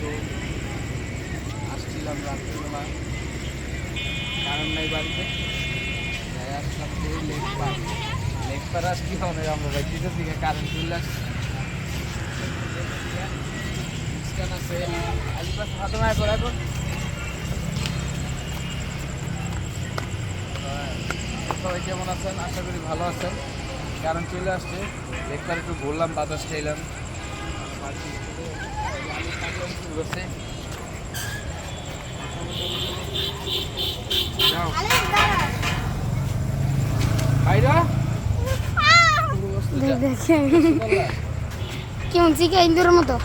তো আসছিলাম রাত্রিবেলা, কারণ নাই বাড়িতে, তাই আসলাম যে লেক পার আসছি অনেক আমরা ভাই দিকের দিকে কারেন্ট চলে আসছে আছে আলিপাস হাতে মায় করে এখন সবাই কেমন আছেন? আশা করি ভালো আছেন। কারণ চলে আসছে লেকপার একটু ঘুরলাম, বাতাস খাইলাম, কেমন চিকা ইন্দুরের মতো।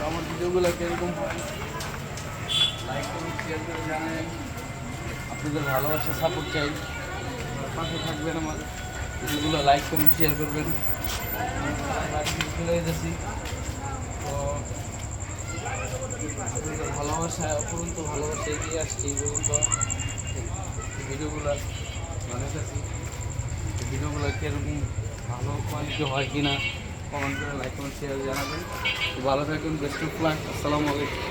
আমার ভিডিওগুলো কীরকম হয় লাইক করুন, শেয়ার করে জানেন। আপনাদের ভালোবাসা সাপোর্ট চাই, পাশে থাকবেন, আমার ভিডিওগুলো লাইক করুন, শেয়ার করবেন। চলে যেতেছি তো আপনাদের ভালোবাসা অপরন্ত ভালোবাসা এগিয়ে আসছি এই পর্যন্ত ভিডিওগুলো বানাইতেছি। ভিডিওগুলো কীরকম ভালো কোয়ালিটি হয় কি না কমেন্ট করে লাইক করুন, শেয়ার জানাবেন। ভালো থাকুন, বেস্ট অফ লাক, আসসালামু আলাইকুম।